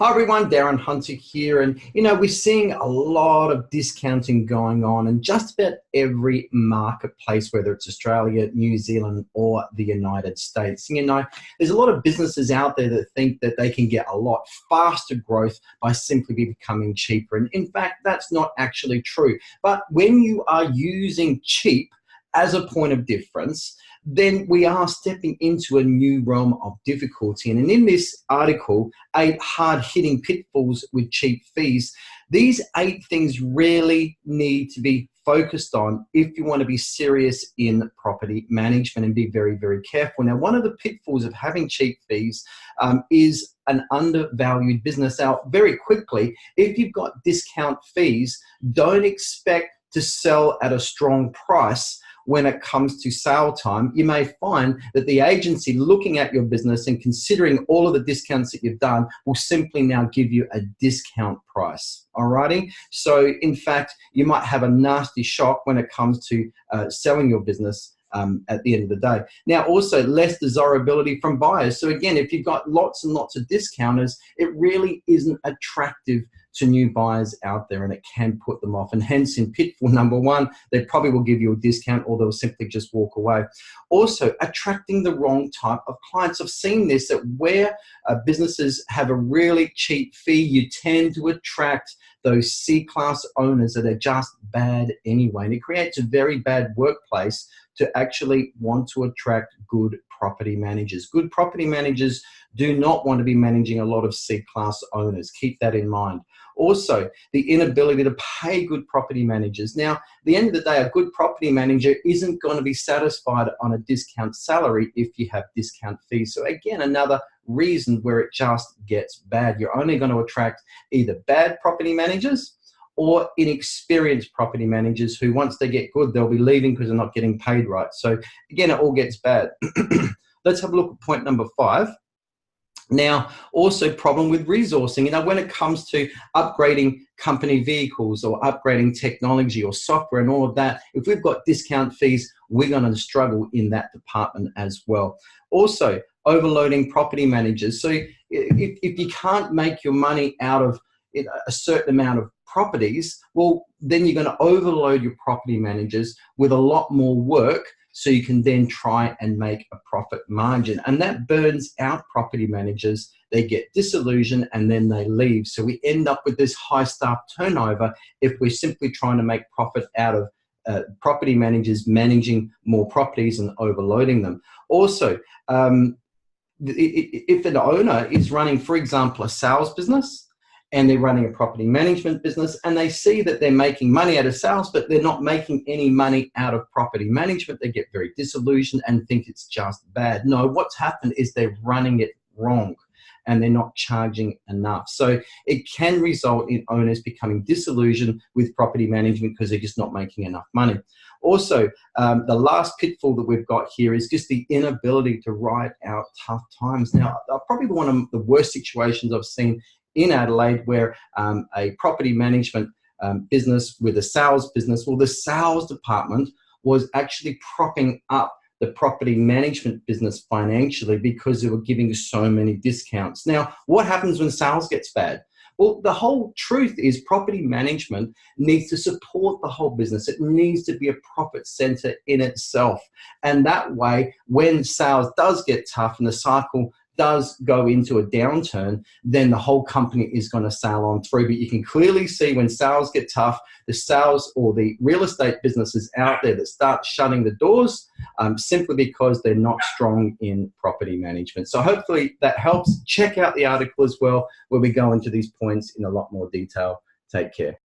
Hi everyone, Darren Hunter here, and we're seeing a lot of discounting going on in just about every marketplace, whether it's Australia, New Zealand, or the United States. There's a lot of businesses out there that think that they can get a lot faster growth by simply becoming cheaper. And in fact, that's not actually true. But when you are using cheap as a point of difference, then we are stepping into a new realm of difficulty. And in this article, 8 hard-hitting pitfalls with cheap fees, these 8 things really need to be focused on if you want to be serious in property management and be very, very careful. Now, one of the pitfalls of having cheap fees is an undervalued business. Now, very quickly, if you've got discount fees, don't expect to sell at a strong price. When it comes to sale time, you may find that the agency looking at your business and considering all of the discounts that you've done will simply now give you a discount price. Alrighty. So in fact, you might have a nasty shock when it comes to selling your business at the end of the day. Now, also less desirability from buyers. So again, if you've got lots and lots of discounters, it really isn't attractive to new buyers out there, and it can put them off. And hence, in pitfall number 1, they probably will give you a discount or they'll simply just walk away. Also, attracting the wrong type of clients. I've seen this, that where businesses have a really cheap fee, you tend to attract those C-class owners that are just bad anyway. And it creates a very bad workplace to actually want to attract good property managers. Good property managers do not want to be managing a lot of C-class owners. Keep that in mind. Also, the inability to pay good property managers. Now, at the end of the day, a good property manager isn't going to be satisfied on a discount salary if you have discount fees. So again, another reason where it just gets bad. You're only going to attract either bad property managers or inexperienced property managers who, once they get good, they'll be leaving because they're not getting paid right. So again, it all gets bad. Let's have a look at point number 5. Now, also problem with resourcing. When it comes to upgrading company vehicles or upgrading technology or software and all of that, if we've got discount fees, we're going to struggle in that department as well. Also, overloading property managers. So if you can't make your money out of a certain amount of properties, well, then you're going to overload your property managers with a lot more work, so you can then try and make a profit margin. And that burns out property managers. They get disillusioned and then they leave. So we end up with this high staff turnover if we're simply trying to make profit out of property managers managing more properties and overloading them. Also, if an owner is running, for example, a sales business, and they're running a property management business, and they see that they're making money out of sales, but they're not making any money out of property management, they get very disillusioned and think it's just bad. No, what's happened is they're running it wrong and they're not charging enough. So it can result in owners becoming disillusioned with property management because they're just not making enough money. Also, the last pitfall that we've got here is just the inability to ride out tough times. Now, probably one of the worst situations I've seen in Adelaide, where a property management business with a sales business, well, the sales department was actually propping up the property management business financially because they were giving so many discounts. Now, what happens when sales gets bad? Well, the whole truth is property management needs to support the whole business. It needs to be a profit center in itself. And that way, when sales does get tough and the cycle does go into a downturn, then the whole company is going to sail on through. But you can clearly see when sales get tough, the sales or the real estate businesses out there that start shutting the doors simply because they're not strong in property management. So hopefully that helps. Check out the article as well, where we go into these points in a lot more detail. Take care.